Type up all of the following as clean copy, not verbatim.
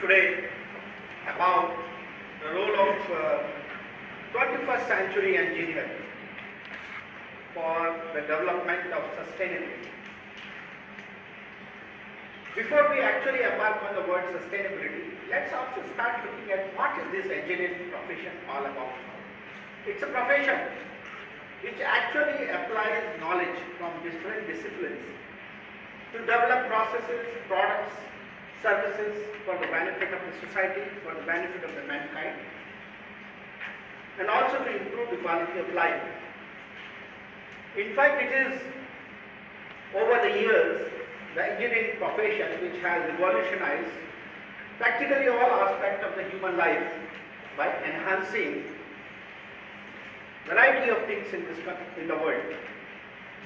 today about the role of 21st century engineering for the development of sustainability. Before we actually embark on the word sustainability, let's also start looking at what is this engineering profession all about. It's a profession which actually applies knowledge from different disciplines to develop processes, products, services for the benefit of the society, for the benefit of the mankind, and also to improve the quality of life. In fact, it is over the years the engineering profession which has revolutionized practically all aspects of the human life by enhancing variety of things in the world.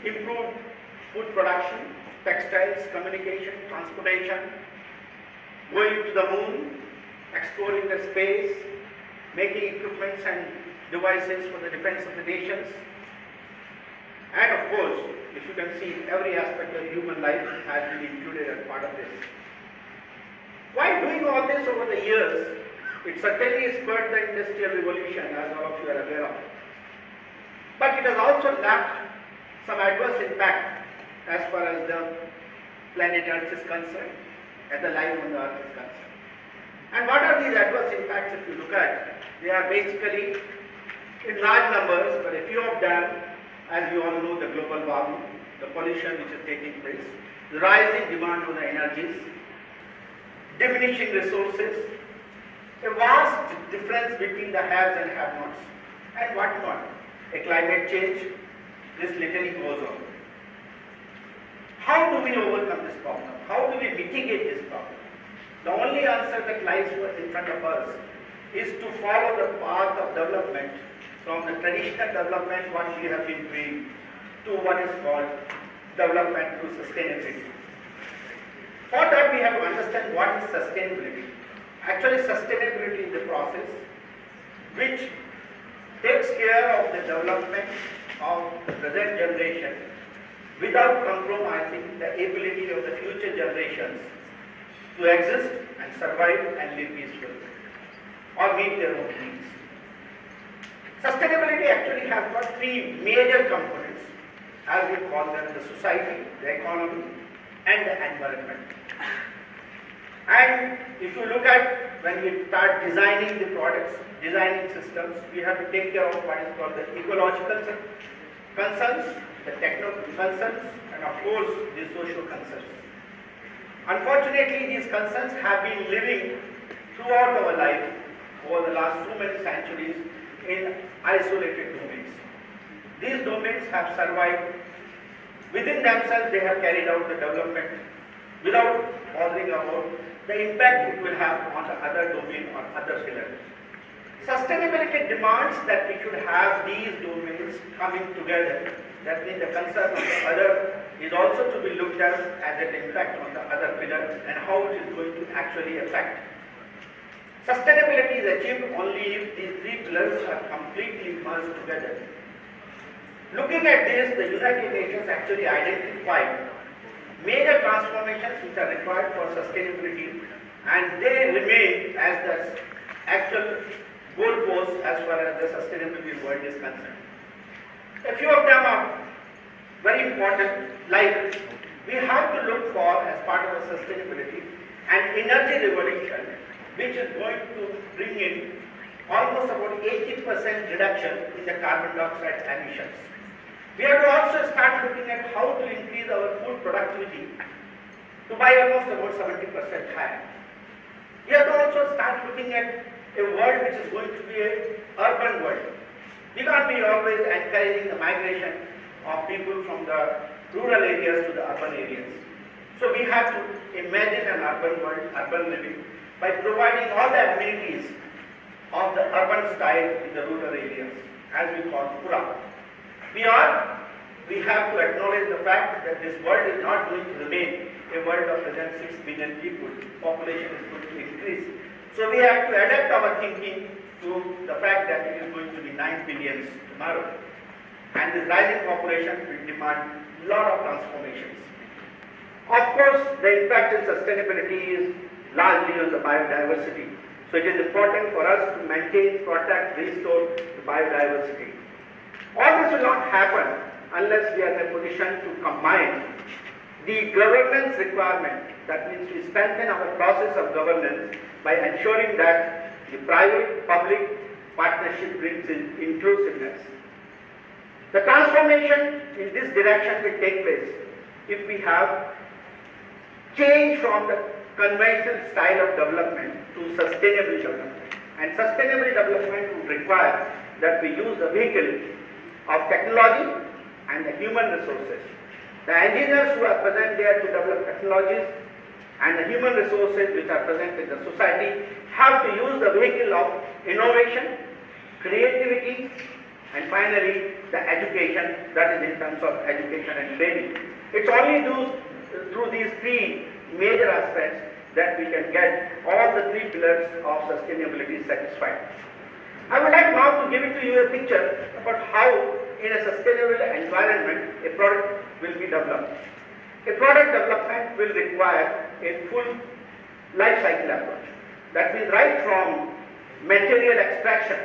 Improved food production, textiles, communication, transportation, going to the moon, exploring the space, making equipments and devices for the defense of the nations. And of course, if you can see, every aspect of human life has been included as part of this. While doing all this over the years, it certainly spurred the industrial revolution, as all of you are aware of. But it has also left some adverse impact as far as the planet Earth is concerned, and the life on the Earth is concerned. And what are these adverse impacts if you look at? They are basically in large numbers, but a few of them, as you all know, the global warming, the pollution which is taking place, the rising demand for the energies, diminishing resources, a vast difference between the haves and have-nots, and what not. A climate change, this literally goes on. How do we overcome this problem? How do we mitigate this problem? The only answer that lies in front of us is to follow the path of development from the traditional development what we have been doing to what is called development through sustainability. For that we have to understand what is sustainability. Actually, sustainability is the process which takes care of the development of the present generation without compromising the ability of the future generations to exist and survive and live peacefully or meet their own needs. Sustainability actually has got three major components, as we call them: the society, the economy, and the environment. And if you look at when we start designing the products, designing systems, we have to take care of what is called the ecological concerns, the technical concerns, and of course the social concerns. Unfortunately, these concerns have been living throughout our life over the last so many centuries in isolated domains. These domains have survived within themselves. They have carried out the development without bothering about the impact it will have on the other domain or other pillars. Sustainability demands that we should have these domains coming together. That means the concern of the other is also to be looked at as an impact on the other pillar and how it is going to actually affect. Sustainability is achieved only if these three pillars are completely merged together. Looking at this, the United Nations actually identified major transformations which are required for sustainability, and they remain as the actual goalposts as far as the sustainability world is concerned. A few of them are very important, like we have to look for, as part of the sustainability, an energy revolution which is going to bring in almost about 80% reduction in the carbon dioxide emissions. We have to also start looking at how to increase our food productivity to by almost about 70% higher. We have to also start looking at a world which is going to be an urban world. We can't be always encouraging the migration of people from the rural areas to the urban areas. So we have to imagine an urban world, urban living, by providing all the amenities of the urban style in the rural areas, as we call Pura. We have to acknowledge the fact that this world is not going to remain a world of less than 6 billion people. Population is going to increase. So we have to adapt our thinking to the fact that it is going to be 9 billion tomorrow. And this rising population will demand a lot of transformations. Of course, the impact in sustainability is largely on the biodiversity. So it is important for us to maintain, protect, restore the biodiversity. All this will not happen unless we are in a position to combine the governance requirement, that means we strengthen our process of governance by ensuring that the private-public partnership brings in inclusiveness. The transformation in this direction will take place if we have change from the conventional style of development to sustainable development. And sustainable development would require that we use the vehicle of technology and the human resources. The engineers who are present there to develop technologies and the human resources which are present in the society have to use the vehicle of innovation, creativity, and finally the education, that is in terms of education and training. It's only through these three major aspects that we can get all the three pillars of sustainability satisfied. I would like now to give it to you a picture about how in a sustainable environment a product will be developed. A product development will require a full life cycle approach. That means right from material extraction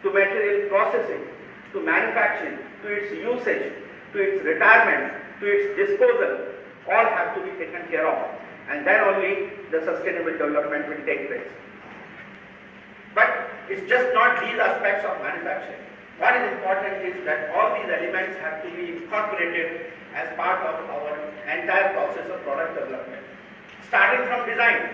to material processing to manufacturing to its usage to its retirement to its disposal, all have to be taken care of, and then only the sustainable development will take place. But it's just not these aspects of manufacturing. What is important is that all these elements have to be incorporated as part of our entire process of product development. Starting from design,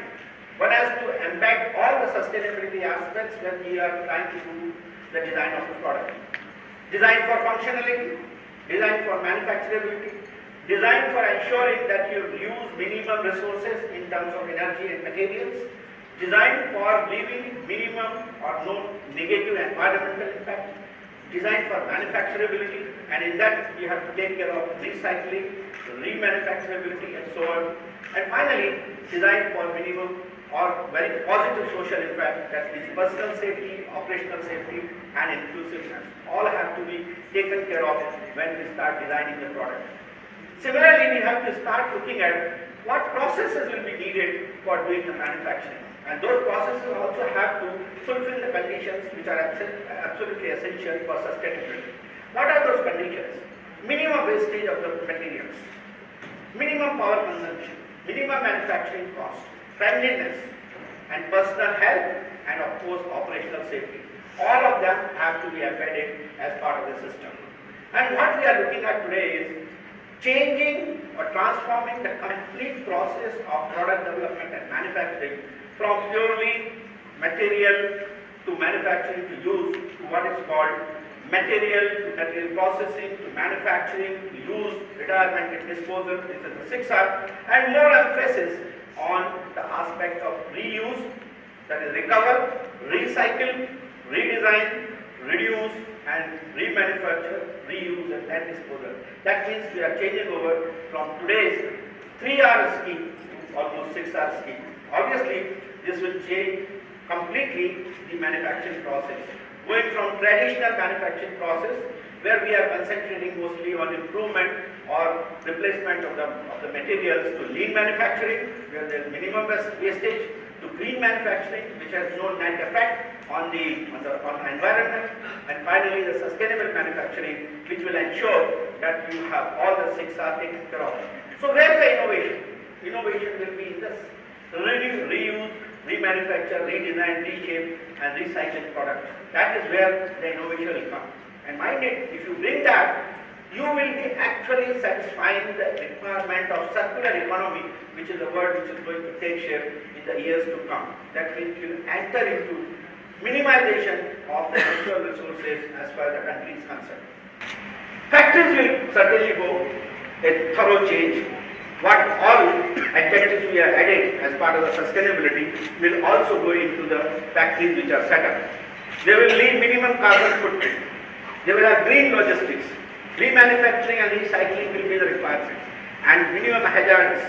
one has to embed all the sustainability aspects when we are trying to do the design of the product. Design for functionality, design for manufacturability, design for ensuring that you use minimum resources in terms of energy and materials, design for leaving minimum or no negative environmental impact, design for manufacturability, and in that we have to take care of recycling, remanufacturability, and so on. And finally, design for minimum or very positive social impact, that is personal safety, operational safety, and inclusiveness. All have to be taken care of when we start designing the product. Similarly, we have to start looking at what processes will be needed for doing the manufacturing. And those processes also have to fulfill the conditions which are absolutely essential for sustainability. What are those conditions? Minimum wastage of the materials, minimum power consumption, minimum manufacturing cost, friendliness, and personal health, and of course operational safety. All of them have to be embedded as part of the system. And what we are looking at today is changing or transforming the complete process of product development and manufacturing from purely material to manufacturing to use to what is called material to material processing to manufacturing to use, retirement and disposal. This is the 6R, and more emphasis on the aspect of reuse, that is recover, recycle, redesign, reduce, and remanufacture, reuse, and then disposal. That means we are changing over from today's 3R scheme to almost 6R scheme. Obviously, this will change completely the manufacturing process. Going from traditional manufacturing process, where we are concentrating mostly on improvement or replacement of the materials, to lean manufacturing, where there is minimum wastage, to green manufacturing, which has no net effect on the environment, and finally the sustainable manufacturing, which will ensure that you have all the 6R taken care of. So where is the innovation? Innovation will be in this: reuse, remanufacture, redesign, reshape, and recycle products. That is where the innovation will come. And mind it, if you bring that, you will be actually satisfying the requirement of circular economy, which is a word which is going to take shape in the years to come. That means you will enter into minimization of the natural resources as far as the country is concerned. Factories will certainly go a thorough change. What all adjectives we are adding as part of the sustainability will also go into the factories which are set up. They will leave minimum carbon footprint. They will have green logistics. Remanufacturing and recycling will be the requirement. And minimum hazards.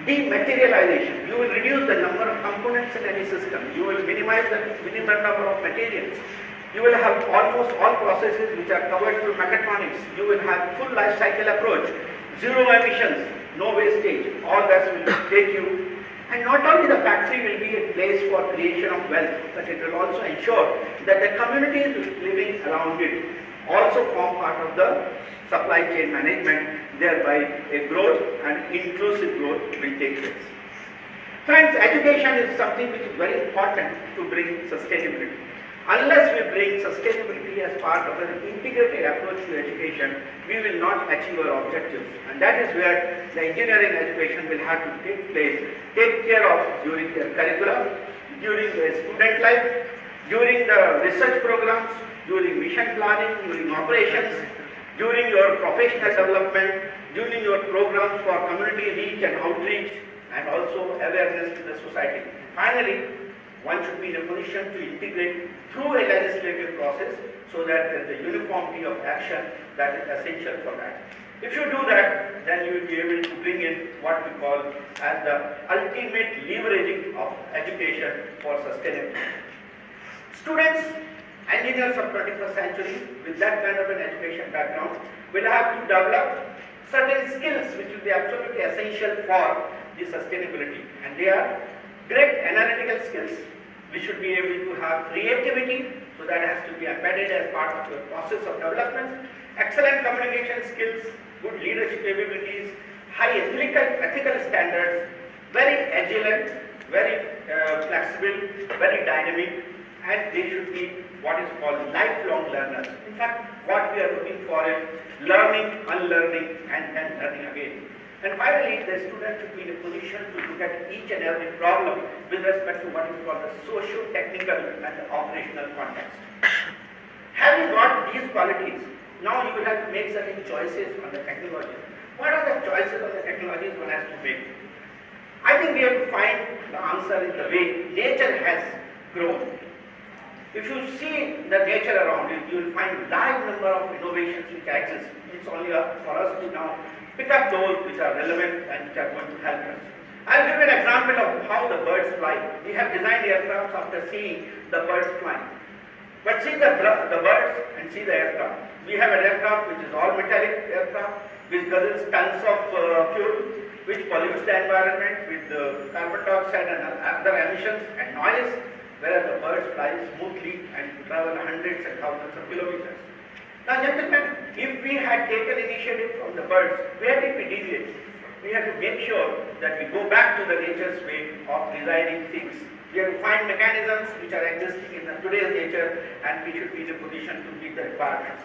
Dematerialization. You will reduce the number of components in any system. You will minimize the minimum number of materials. You will have almost all processes which are covered through mechatronics. You will have full life cycle approach. Zero emissions. No wastage. All that will take you And not only the factory will be a place for creation of wealth, but it will also ensure that the communities living around it also form part of the supply chain management, thereby a growth and inclusive growth will take place. Friends, education is something which is very important to bring sustainability. Unless we bring sustainability as part of an integrated approach to education, we will not achieve our objectives. And that is where the engineering education will have to take care of during their curriculum, during their student life, during the research programs, during mission planning, during operations, during your professional development, during your programs for community reach and outreach, and also awareness to the society. Finally, one should be in a position to integrate through a legislative process so that there is a uniformity of action that is essential for that. If you do that, then you will be able to bring in what we call as the ultimate leveraging of education for sustainability. Students, engineers of 21st century with that kind of an education background will have to develop certain skills which will be absolutely essential for the sustainability, and they are great analytical skills. We should be able to have creativity, so that has to be embedded as part of the process of development. Excellent communication skills, good leadership capabilities, high ethical standards, very agile, very flexible, very dynamic, and they should be what is called lifelong learners. In fact, what we are looking for is learning, unlearning, and then learning again. And finally, the student should be in a position to look at each and every problem with respect to what is called the socio-technical and the operational context. Having got these qualities, now you will have to make certain choices on the technology. What are the choices on the technologies one has to make? I think we have to find the answer in the way nature has grown. If you see the nature around you, you will find large number of innovations which exist. It's only for us to now pick up those which are relevant and which are going to help us. I'll give you an example of how the birds fly. We have designed aircraft after seeing the birds flying. But see the birds and see the aircraft. We have an aircraft which is all metallic aircraft, which guzzles tons of fuel, which pollutes the environment with carbon dioxide and other emissions and noise, whereas the birds fly smoothly and travel hundreds and thousands of kilometers. Now, gentlemen, if we had taken initiative from the birds, where did we deviate? We have to make sure that we go back to the nature's way of designing things. We have to find mechanisms which are existing in today's nature, and we should be in a position to meet the requirements.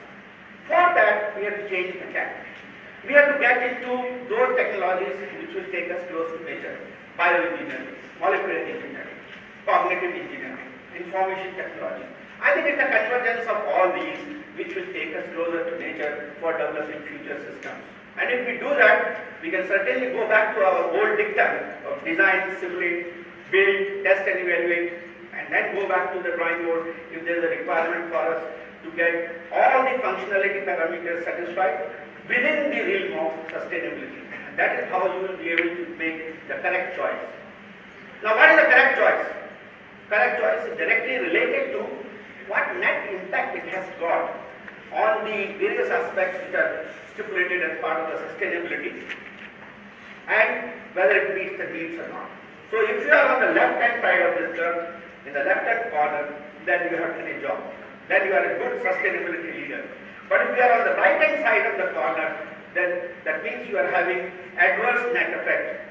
For that, we have to change the tack. We have to get into those technologies which will take us close to nature. Bioengineering, molecular engineering, cognitive engineering, information technology. I think it's the convergence of all these which will take us closer to nature for developing future systems. And if we do that, we can certainly go back to our old dictum of design, simulate, build, test and evaluate, and then go back to the drawing board if there is a requirement for us to get all the functionality parameters satisfied within the realm of sustainability. And that is how you will be able to make the correct choice. Now, what is the correct choice? Correct choice is directly related to what net impact it has got on the various aspects which are stipulated as part of the sustainability, and whether it meets the needs or not. So if you are on the left-hand side of this term, in the left-hand corner, then you have done a job. Then you are a good sustainability leader. But if you are on the right-hand side of the corner, then that means you are having adverse net effect.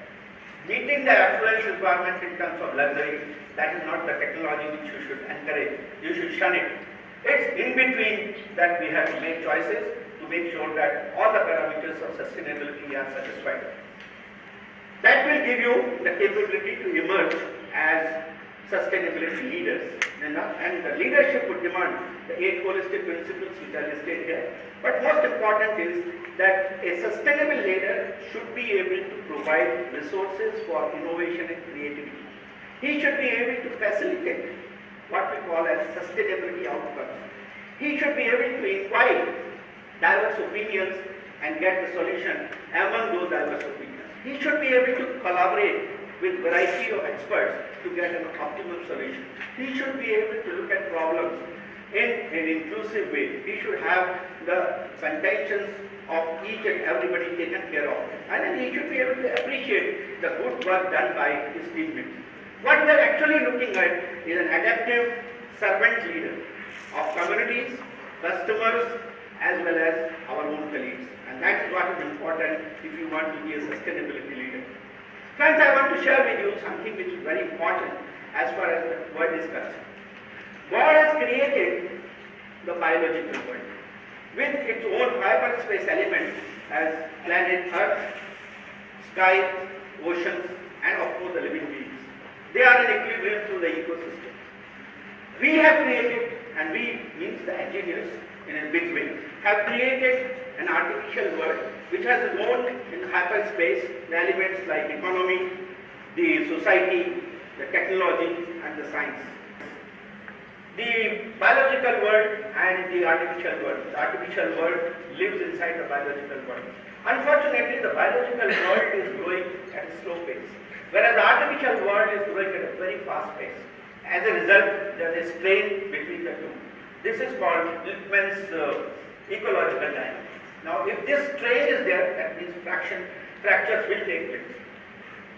Meeting the affluence requirement in terms of luxury, that is not the technology which you should encourage. You should shun it. It's in between that we have to make choices to make sure that all the parameters of sustainability are satisfied. That will give you the capability to emerge as sustainability leaders. And the leadership would demand the 8 holistic principles which are listed here. But most important is that a sustainable leader should be able to provide resources for innovation and creativity. He should be able to facilitate what we call as sustainability outcomes. He should be able to invite diverse opinions and get the solution among those diverse opinions. He should be able to collaborate with variety of experts to get an optimum solution. He should be able to look at problems in an inclusive way. We should have the contentions of each and everybody taken care of. And then he should be able to appreciate the good work done by his teammates. What we are actually looking at is an adaptive servant leader of communities, customers, as well as our own colleagues. And that is what is important if you want to be a sustainability leader. Friends, I want to share with you something which is very important as far as the world is concerned. God has created the biological world with its own hyperspace elements as planet Earth, sky, oceans, and of course the living beings. They are in equilibrium through the ecosystem. We have created, and we means the engineers in a big way, have created an artificial world which has its own in hyperspace the elements like economy, the society, the technology, and the science. The biological world and the artificial world. The artificial world lives inside the biological world. Unfortunately, the biological world is growing at a slow pace, whereas the artificial world is growing at a very fast pace. As a result, there is a strain between the two. This is called Lippmann's ecological dynamics. Now, if this strain is there, that means fractures will take place.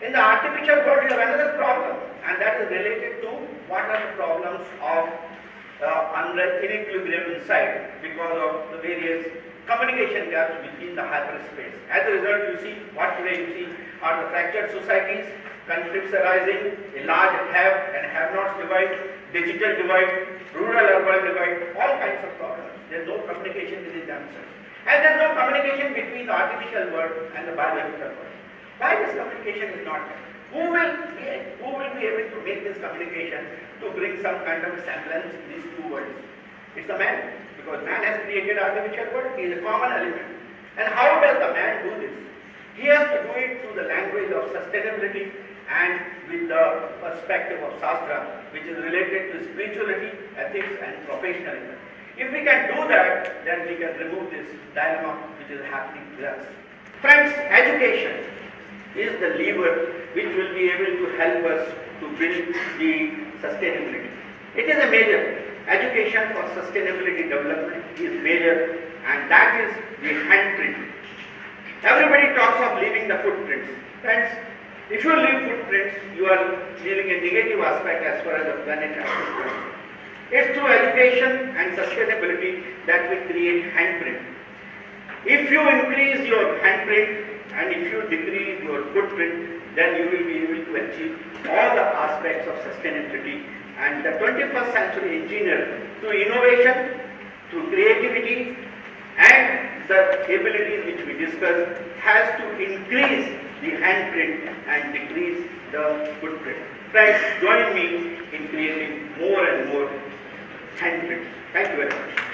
In the artificial world, you have another problem, and that is related to what are the problems of inequilibrium inside because of the various communication gaps within the hyperspace. As a result, you see what today you see are the fractured societies, conflicts arising, a large have and have-nots divide, digital divide, rural-urban divide, all kinds of problems. There is no communication within themselves. And there is no communication between the artificial world and the biological world. Why this communication is not there? Who will be able to make this communication to bring some kind of semblance in these two worlds? It's the man, because man has created artificial world. He is a common element. And how does the man do this? He has to do it through the language of sustainability and with the perspective of Shastra, which is related to spirituality, ethics, and professionalism. If we can do that, then we can remove this dilemma which is happening to us. Friends, education is the lever which will be able to help us to build the sustainability. It is a major. Education for sustainability development is major, and that is the handprint. Everybody talks of leaving the footprints. Friends, if you leave footprints, you are leaving a negative aspect as far as the planet is concerned. It's through education and sustainability that we create handprint. If you increase your handprint and if you decrease your footprint, then you will be able to achieve all the aspects of sustainability. And the 21st century engineer, through innovation, through creativity, and the abilities which we discussed, has to increase the handprint and decrease the footprint. Friends, join me in creating more and more handprints. Thank you very much.